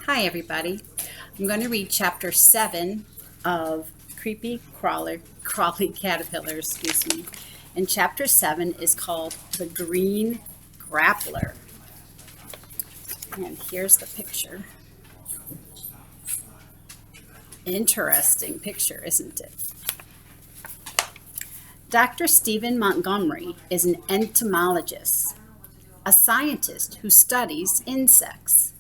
Hi everybody. I'm going to read chapter 7 of Crawly Caterpillar, And chapter 7 is called The Green Grappler. And here's the picture. Interesting picture, isn't it? Dr. Stephen Montgomery is an entomologist, a scientist who studies insects.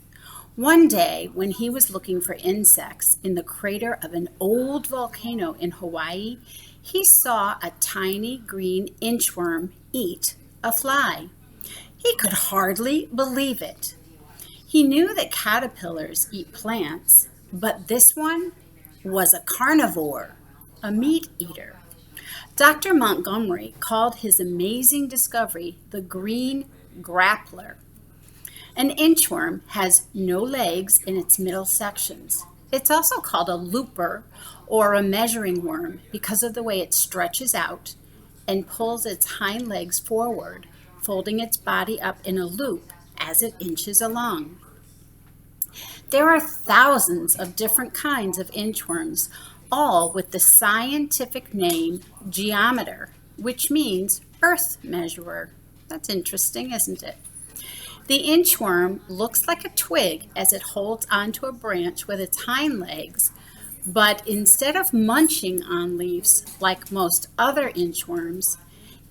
One day, when he was looking for insects in the crater of an old volcano in Hawaii, he saw a tiny green inchworm eat a fly. He could hardly believe it. He knew that caterpillars eat plants, but this one was a carnivore, a meat eater. Dr. Montgomery called his amazing discovery the green grappler. An inchworm has no legs in its middle sections. It's also called a looper or a measuring worm because of the way it stretches out and pulls its hind legs forward, folding its body up in a loop as it inches along. There are thousands of different kinds of inchworms, all with the scientific name geometer, which means earth measurer. That's interesting, isn't it? The inchworm looks like a twig as it holds onto a branch with its hind legs, but instead of munching on leaves like most other inchworms,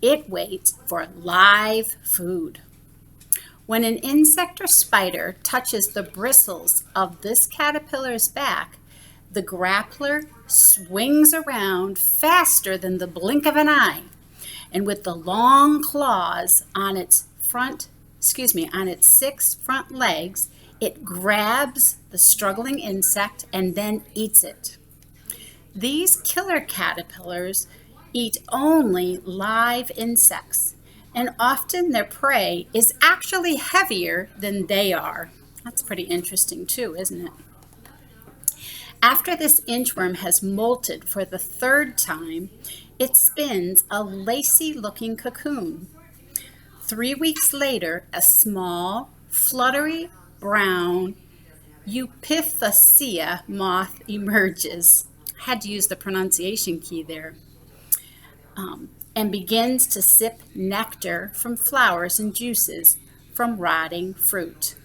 it waits for live food. When an insect or spider touches the bristles of this caterpillar's back, the grappler swings around faster than the blink of an eye, and with the long claws on its on its 6 front legs, it grabs the struggling insect and then eats it. These killer caterpillars eat only live insects, and often their prey is actually heavier than they are. That's pretty interesting too, isn't it? After this inchworm has molted for the 3rd time, it spins a lacy-looking cocoon. 3 weeks later, a small, fluttery, brown Eupithecia moth emerges. I had to use the pronunciation key there. And begins to sip nectar from flowers and juices from rotting fruit.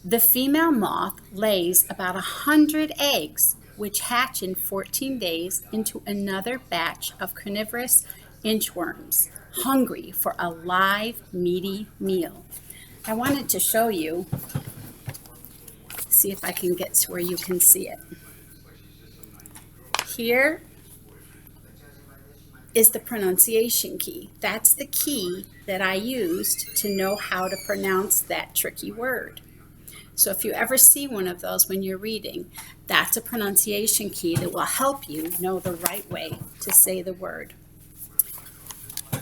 The female moth lays about 100 eggs, which hatch in 14 days into another batch of carnivorous inchworms, hungry for a live, meaty meal. I wanted to show you, see if I can get to where you can see it. Here is the pronunciation key. That's the key that I used to know how to pronounce that tricky word. So if you ever see one of those when you're reading, that's a pronunciation key that will help you know the right way to say the word.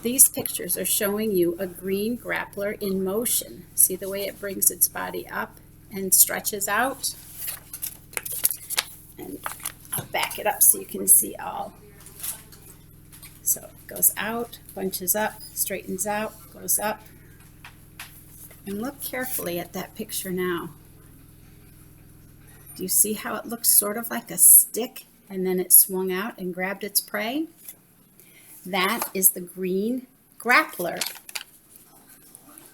These pictures are showing you a green grappler in motion. See the way it brings its body up and stretches out? And I'll back it up so you can see all. So it goes out, bunches up, straightens out, goes up. And look carefully at that picture now. Do you see how it looks sort of like a stick and then it swung out and grabbed its prey? That is the green grappler,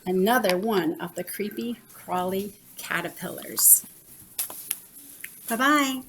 another one of the creepy crawly caterpillars. Bye-bye.